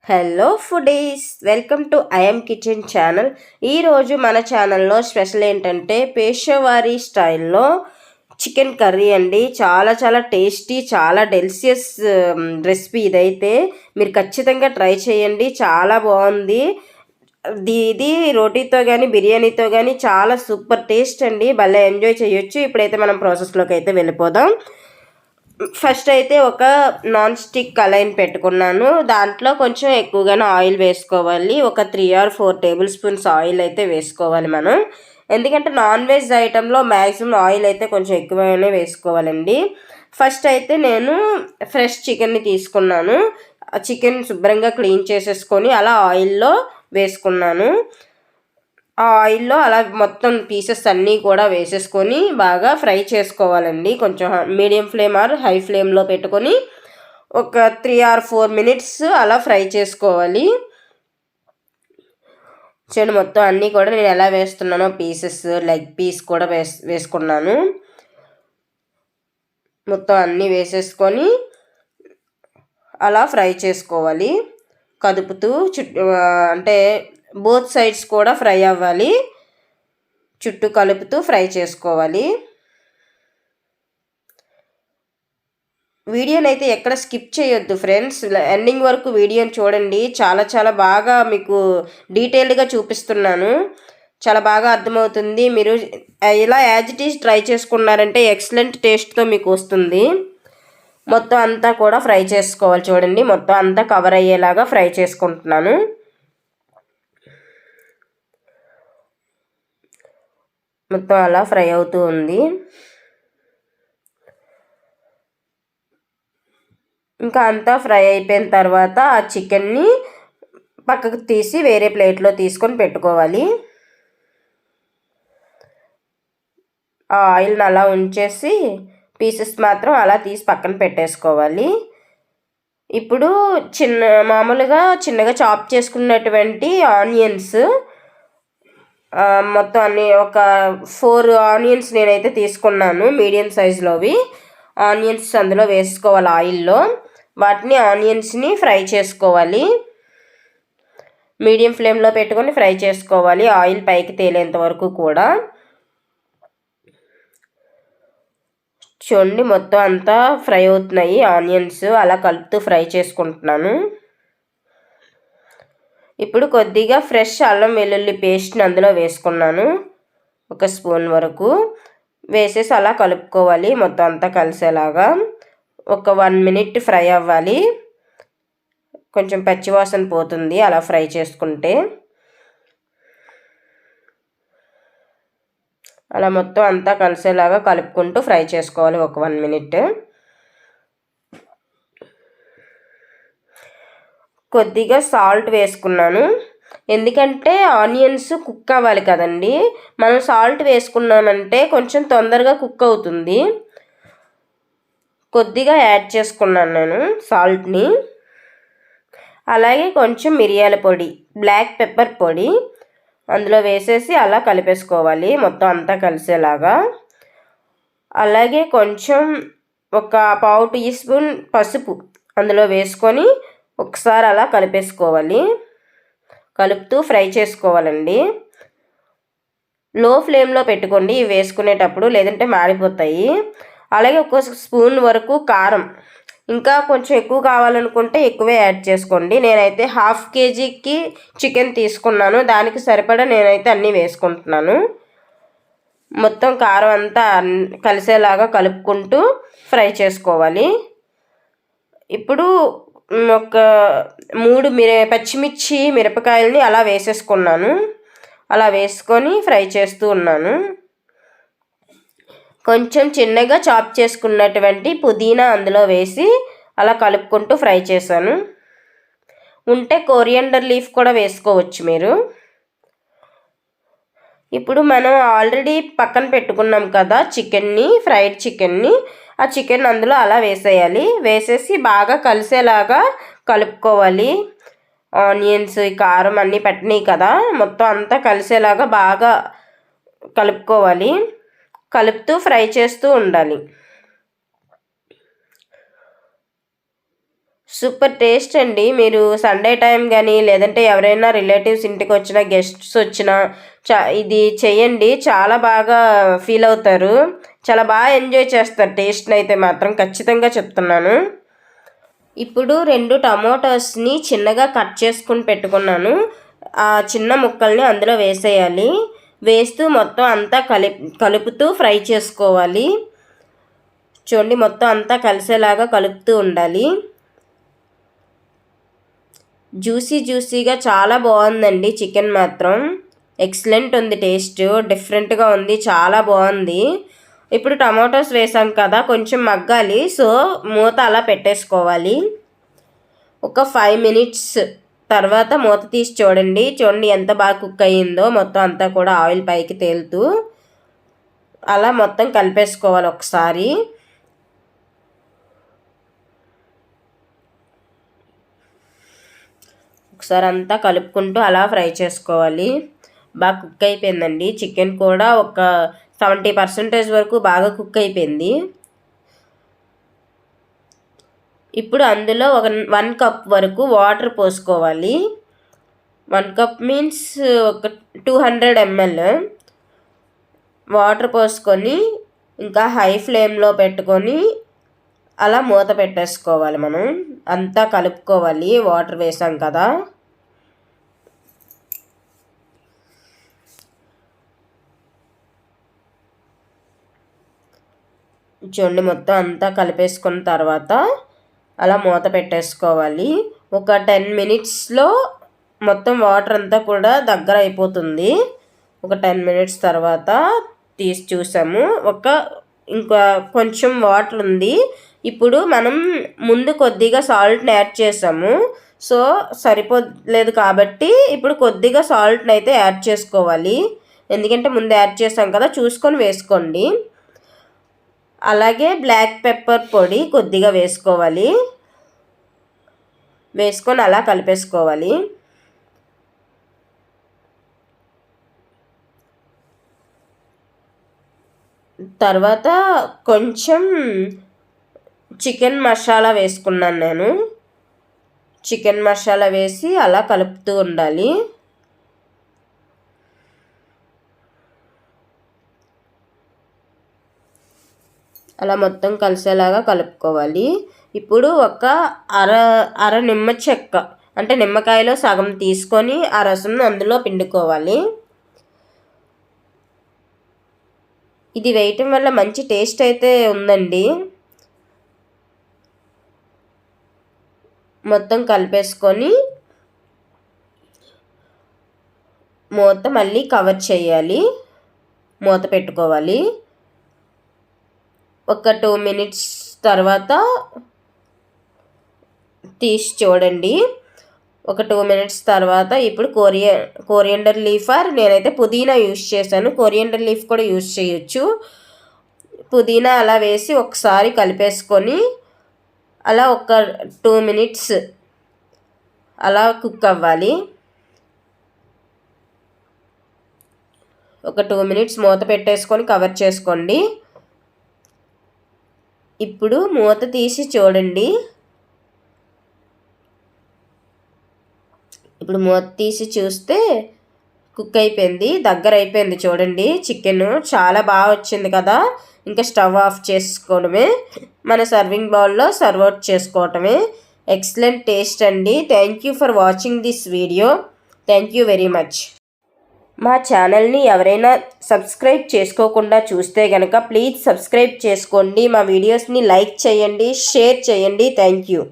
Hello foodies, welcome to I'm kitchen channel. ఈరోజు మన ఛానల్లో స్పెషల్ ఏంటంటే పేషవారీ స్టైల్లో చికెన్ కర్రీ అండి. చాలా చాలా టేస్టీ, చాలా డెలిషియస్ రెసిపీ ఇదైతే. మీరు ఖచ్చితంగా ట్రై చేయండి, చాలా బాగుంది. ఇది రోటీతో కానీ బిర్యానీతో కానీ చాలా సూపర్ టేస్ట్ అండి, భలే ఎంజాయ్ చేయొచ్చు. ఇప్పుడైతే మనం ప్రాసెస్లోకి అయితే వెళ్ళిపోదాం. ఫస్ట్ అయితే ఒక నాన్ స్టిక్ కళాయిని పెట్టుకున్నాను. దాంట్లో కొంచెం ఎక్కువగానే ఆయిల్ వేసుకోవాలి. ఒక 3 or 4 టేబుల్ స్పూన్స్ ఆయిల్ అయితే వేసుకోవాలి మనం. ఎందుకంటే నాన్ వెజ్ ఐటెంలో మ్యాక్సిమం ఆయిల్ అయితే కొంచెం ఎక్కువగానే వేసుకోవాలండి. ఫస్ట్ అయితే నేను ఫ్రెష్ చికెన్ని తీసుకున్నాను. చికెన్ శుభ్రంగా క్లీన్ చేసేసుకొని అలా ఆయిల్లో వేసుకున్నాను. ఆ ఆయిల్లో అలా మొత్తం పీసెస్ అన్నీ కూడా వేసేసుకొని బాగా ఫ్రై చేసుకోవాలండి. కొంచెం మీడియం ఫ్లేమ్ ఆర్ హై ఫ్లేమ్లో పెట్టుకొని ఒక 3 or 4 minutes అలా ఫ్రై చేసుకోవాలి. చూడండి, మొత్తం అన్నీ కూడా నేను ఎలా వేస్తున్నానో పీసెస్, లెగ్ పీస్ కూడా వేసుకున్నాను. మొత్తం అన్నీ వేసేసుకొని అలా ఫ్రై చేసుకోవాలి, కదుపుతూ అంటే బోత్ సైడ్స్ కూడా ఫ్రై అవ్వాలి. చుట్టూ కలుపుతూ ఫ్రై చేసుకోవాలి. వీడియోని అయితే ఎక్కడ స్కిప్ చేయొద్దు ఫ్రెండ్స్, ఎండింగ్ వరకు వీడియోని చూడండి. చాలా చాలా బాగా మీకు డీటెయిల్డ్గా చూపిస్తున్నాను, చాలా బాగా అర్థమవుతుంది. మీరు ఇలా యాజ్ ఇట్ ఈజ్ ట్రై చేసుకున్నారంటే ఎక్సలెంట్ టేస్ట్తో మీకు వస్తుంది. మొత్తం అంతా కూడా ఫ్రై చేసుకోవాలి. చూడండి, మొత్తం అంతా కవర్ అయ్యేలాగా ఫ్రై చేసుకుంటున్నాను. మొత్తం అలా ఫ్రై అవుతూ ఉంది. ఇంకా అంతా ఫ్రై అయిపోయిన తర్వాత ఆ చికెన్ని పక్కకు తీసి వేరే ప్లేట్లో తీసుకొని పెట్టుకోవాలి. ఆ ఆయిల్ని అలా ఉంచేసి పీసెస్ మాత్రం అలా తీసి పక్కన పెట్టేసుకోవాలి. ఇప్పుడు మామూలుగా చిన్నగా చాప్ చేసుకున్నటువంటి ఆనియన్స్ మొత్తం అన్నీ ఒక 4 ఆనియన్స్ నేనైతే తీసుకున్నాను, మీడియం సైజులోవి. ఆనియన్స్ అందులో వేసుకోవాలి ఆయిల్లో. వాటిని ఆనియన్స్ని ఫ్రై చేసుకోవాలి. మీడియం ఫ్లేమ్లో పెట్టుకొని ఫ్రై చేసుకోవాలి, ఆయిల్ పైకి తేలేంత వరకు కూడా. చూడండి, మొత్తం అంతా ఫ్రై అవుతున్నాయి ఆనియన్స్, అలా కలుపుతూ ఫ్రై చేసుకుంటున్నాను. ఇప్పుడు కొద్దిగా ఫ్రెష్ అల్లం వెల్లుల్లి పేస్ట్ని అందులో వేసుకున్నాను, ఒక స్పూన్ వరకు వేసేసి అలా కలుపుకోవాలి మొత్తం అంతా కలిసేలాగా. ఒక 1 minute ఫ్రై అవ్వాలి, కొంచెం పచ్చివాసన పోతుంది అలా ఫ్రై చేసుకుంటే. అలా మొత్తం అంతా కలిసేలాగా కలుపుకుంటూ ఫ్రై చేసుకోవాలి ఒక 1 minute. కొద్దిగా సాల్ట్ వేసుకున్నాను, ఎందుకంటే ఆనియన్స్ కుక్ అవ్వాలి కదండి. మనం సాల్ట్ వేసుకున్నామంటే కొంచెం తొందరగా కుక్ అవుతుంది. కొద్దిగా యాడ్ చేసుకున్నాను నేను సాల్ట్ని. అలాగే కొంచెం మిరియాల పొడి, బ్లాక్ పెప్పర్ పొడి అందులో వేసేసి అలా కలిపేసుకోవాలి మొత్తం అంతా కలిసేలాగా. అలాగే కొంచెం ఒక 1/2 teaspoon పసుపు అందులో వేసుకొని ఒకసారి అలా కలిపేసుకోవాలి, కలుపుతూ ఫ్రై చేసుకోవాలండి. లో ఫ్లేమ్లో పెట్టుకోండి ఇవి వేసుకునేటప్పుడు, లేదంటే మాడిపోతాయి. అలాగే ఒక స్పూన్ వరకు కారం, ఇంకా కొంచెం ఎక్కువ కావాలనుకుంటే ఎక్కువే యాడ్ చేసుకోండి. నేనైతే 1/2 kgకి చికెన్ తీసుకున్నాను, దానికి సరిపడా నేనైతే అన్నీ వేసుకుంటున్నాను. మొత్తం కారం అంతా కలిసేలాగా కలుపుకుంటూ ఫ్రై చేసుకోవాలి. ఇప్పుడు ఒక 3 పచ్చిమిర్చి మిరపకాయలని అలా వేసేసుకున్నాను, అలా వేసుకొని ఫ్రై చేస్తూ ఉన్నాను. కొంచెం చిన్నగా చాప్ చేసుకున్నటువంటి పుదీనా అందులో వేసి అలా కలుపుకుంటూ ఫ్రై చేశాను. ఉంటే కొరియండర్ లీఫ్ కూడా వేసుకోవచ్చు మీరు. ఇప్పుడు మనం ఆల్రెడీ పక్కన పెట్టుకున్నాం కదా చికెన్ని, ఫ్రైడ్ చికెన్ని, ఆ చికెన్ అందులో అలా వేసేయాలి. వేసేసి బాగా కలిసేలాగా కలుపుకోవాలి. ఆనియన్స్, కారం అన్నీ పట్టినాయి కదా, మొత్తం అంతా కలిసేలాగా బాగా కలుపుకోవాలి. కలుపుతూ ఫ్రై చేస్తూ ఉండాలి. సూపర్ టేస్ట్ అండి. మీరు సండే టైం కానీ లేదంటే ఎవరైనా రిలేటివ్స్ ఇంటికి వచ్చినా గెస్ట్స్ వచ్చినా ఇది చేయండి, చాలా బాగా ఫీల్ అవుతారు, చాలా బాగా ఎంజాయ్ చేస్తారు. టేస్ట్ని అయితే మాత్రం ఖచ్చితంగా చెప్తున్నాను. ఇప్పుడు 2 టమోటాస్ని చిన్నగా కట్ చేసుకుని పెట్టుకున్నాను. ఆ చిన్న ముక్కల్ని అందులో వేసేయాలి. వేస్తూ మొత్తం అంతా కలుపుతూ ఫ్రై చేసుకోవాలి. చూడండి, మొత్తం అంతా కలిసేలాగా కలుపుతూ ఉండాలి. జ్యూసీగా చాలా బాగుందండి. చికెన్ మాత్రం ఎక్సలెంట్ ఉంది, టేస్ట్ డిఫరెంట్గా ఉంది, చాలా బాగుంది. ఇప్పుడు టమాటోస్ వేసాం కదా, కొంచెం మగ్గాలి. సో మూత అలా పెట్టేసుకోవాలి. ఒక 5 మినిట్స్ తర్వాత మూత తీసి చూడండి ఎంత బాగా కుక్ అయ్యిందో. మొత్తం అంతా కూడా ఆయిల్ పైకి తేలుతూ అలా మొత్తం కలిపేసుకోవాలి ఒకసారి. ఒకసారి అంతా కలుపుకుంటూ అలా ఫ్రై చేసుకోవాలి. బాగా కుక్ అయిపోయిందండి. చికెన్ కూడా ఒక 70% వరకు బాగా కుక్ అయిపోయింది. ఇప్పుడు అందులో 1 కప్ వరకు వాటర్ పోసుకోవాలి. 1 కప్ మీన్స్ ఒక 200 ml వాటర్ పోసుకొని ఇంకా హై ఫ్లేమ్లో పెట్టుకొని అలా మూత పెట్టేసుకోవాలి. మనం అంతా కలుపుకోవాలి, వాటర్ వేసాం కదా. చూడండి, మొత్తం అంతా కలిపేసుకున్న తర్వాత అలా మూత పెట్టేసుకోవాలి. ఒక 10 మినిట్స్లో మొత్తం వాటర్ అంతా కూడా దగ్గర అయిపోతుంది. ఒక 10 మినిట్స్ తర్వాత తీసి చూసాము, ఇంకా కొంచెం వాటర్ ఉంది. ఇప్పుడు మనం ముందు కొద్దిగా సాల్ట్ని యాడ్ చేసాము, సో సరిపోలేదు కాబట్టి ఇప్పుడు కొద్దిగా సాల్ట్ని అయితే యాడ్ చేసుకోవాలి. ఎందుకంటే ముందు యాడ్ చేసాం కదా, చూసుకొని వేసుకోండి. అలాగే బ్లాక్ పెప్పర్ పొడి కొద్దిగా వేసుకోవాలి. వేసుకొని అలా కలిపేసుకోవాలి. తర్వాత కొంచెం చికెన్ మసాలా వేసుకున్నాను నేను. చికెన్ మసాలా వేసి అలా కలుపుతూ ఉండాలి. అలా మొత్తం కలిసేలాగా కలుపుకోవాలి. ఇప్పుడు ఒక అర నిమ్మ చెక్క, అంటే నిమ్మకాయలో సగం తీసుకొని ఆ రసం అందులో పిండుకోవాలి. ఇది వేయటం వల్ల మంచి టేస్ట్ అయితే ఉందండి. మొత్తం కలిపేసుకొని మూత మళ్ళీ కవర్ చేయాలి, మూత పెట్టుకోవాలి. ఒక 2 మినిట్స్ తర్వాత తీసి చూడండి. ఒక 2 మినిట్స్ తర్వాత ఇప్పుడు కోరియండర్ లీఫ్ నేనైతే పుదీనా యూస్ చేశాను, కోరియండర్ లీఫ్ కూడా యూస్ చేయొచ్చు. పుదీనా అలా వేసి ఒకసారి కలిపేసుకొని అలా ఒక 2 మినిట్స్ అలా కుక్ అవ్వాలి. ఒక 2 మినిట్స్ మూత పెట్టేసుకొని కవర్ చేసుకోండి. ఇప్పుడు మూత తీసి చూడండి. ఇప్పుడు మూత తీసి చూస్తే కుక్ అయిపోయింది, దగ్గర అయిపోయింది. చూడండి, చికెన్ చాలా బాగా వచ్చింది కదా. ఇంకా స్టవ్ ఆఫ్ చేసుకోవడమే, మన సర్వింగ్ బౌల్లో సర్వ్ అవుట్ చేసుకోవటమే. ఎక్సలెంట్ టేస్ట్ అండి. Thank you for watching this video. Thank you very much. మా ఛానల్ని ఎవరైనా సబ్స్క్రైబ్ చేసుకోకుండా చూస్తే కనుక ప్లీజ్ సబ్స్క్రైబ్ చేసుకోండి. మా వీడియోస్ని లైక్ చేయండి, షేర్ చేయండి. Thank you.